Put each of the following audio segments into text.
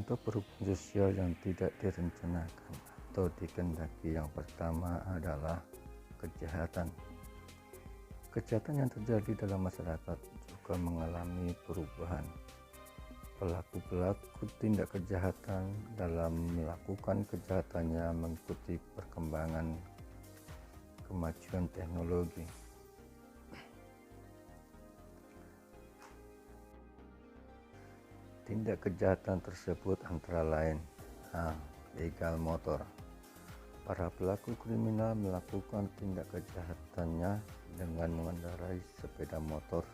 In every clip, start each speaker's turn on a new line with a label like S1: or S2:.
S1: Contoh perubahan sosial yang tidak direncanakan atau dikehendaki yang pertama adalah kejahatan. Kejahatan yang terjadi dalam masyarakat juga mengalami perubahan. Pelaku-pelaku tindak kejahatan dalam melakukan kejahatannya mengikuti perkembangan kemajuan teknologi. Tindak kejahatan tersebut antara lain begal motor. Para pelaku kriminal melakukan tindak kejahatannya dengan mengendarai sepeda motor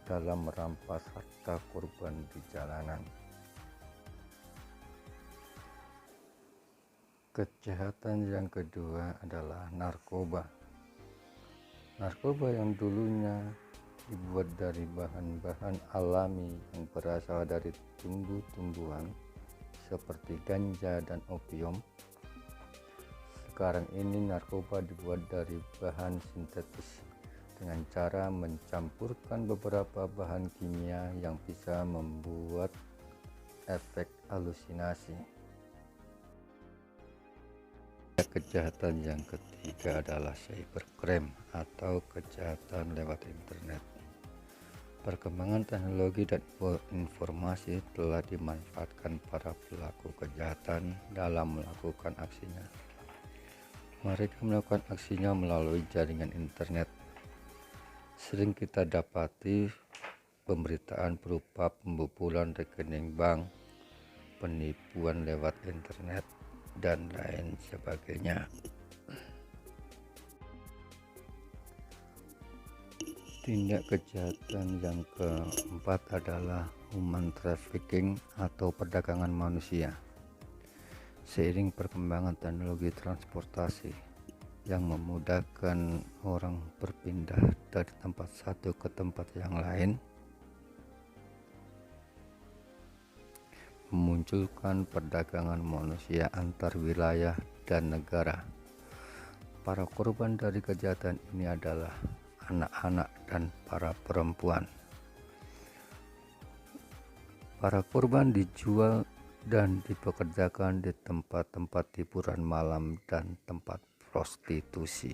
S1: dalam merampas harta korban di jalanan. Kejahatan yang kedua adalah narkoba. Narkoba yang dulunya dibuat dari bahan-bahan alami yang berasal dari tumbuh-tumbuhan seperti ganja dan opium. Sekarang ini narkoba dibuat dari bahan sintetis dengan cara mencampurkan beberapa bahan kimia yang bisa membuat efek halusinasi. Kejahatan yang ketiga adalah cybercrime atau kejahatan lewat internet. Perkembangan teknologi dan informasi telah dimanfaatkan para pelaku kejahatan dalam melakukan aksinya. Mereka melakukan aksinya melalui jaringan internet. Sering kita dapati pemberitaan berupa pembobolan rekening bank, penipuan lewat internet, dan lain sebagainya. Tindak kejahatan yang keempat adalah human trafficking atau perdagangan manusia. Seiring perkembangan teknologi transportasi yang memudahkan orang berpindah dari tempat satu ke tempat yang lain, memunculkan perdagangan manusia antar wilayah dan negara. Para korban dari kejahatan ini adalah anak-anak dan para perempuan. Para korban dijual dan dipekerjakan di tempat-tempat hiburan malam dan tempat prostitusi.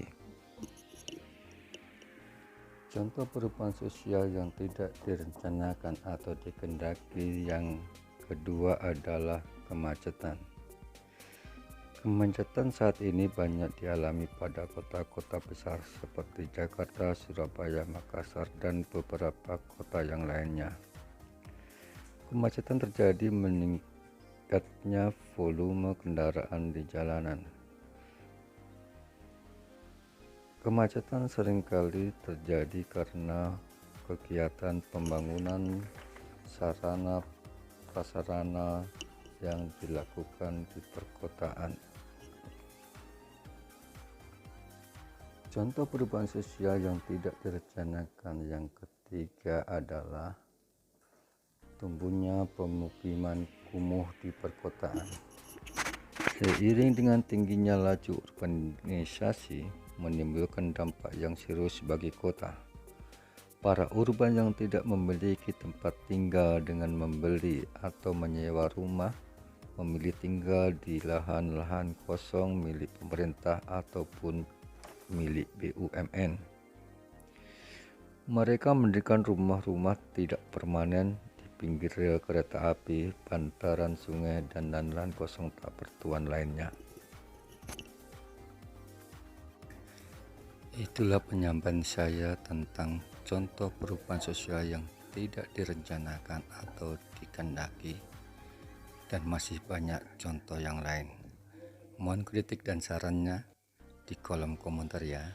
S1: Contoh perubahan sosial yang tidak direncanakan atau dikehendaki yang kedua adalah kemacetan. Kemacetan saat ini banyak dialami pada kota-kota besar seperti Jakarta, Surabaya, Makassar, dan beberapa kota yang lainnya. Kemacetan terjadi meningkatnya volume kendaraan di jalanan. Kemacetan seringkali terjadi karena kegiatan pembangunan sarana prasarana yang dilakukan di perkotaan. Contoh perubahan sosial yang tidak direncanakan yang ketiga adalah tumbuhnya pemukiman kumuh di perkotaan. Seiring dengan tingginya laju urbanisasi menimbulkan dampak yang serius bagi kota. Para urban yang tidak memiliki tempat tinggal dengan membeli atau menyewa rumah memilih tinggal di lahan-lahan kosong milik pemerintah ataupun milik BUMN. Mereka mendirikan rumah-rumah tidak permanen di pinggir rel kereta api, bantaran sungai, dan lahan kosong tak bertuan lainnya. Itulah penyampaian saya tentang contoh perubahan sosial yang tidak direncanakan atau dikehendaki, dan masih banyak contoh yang lain. Mohon kritik dan sarannya di kolom komentar ya.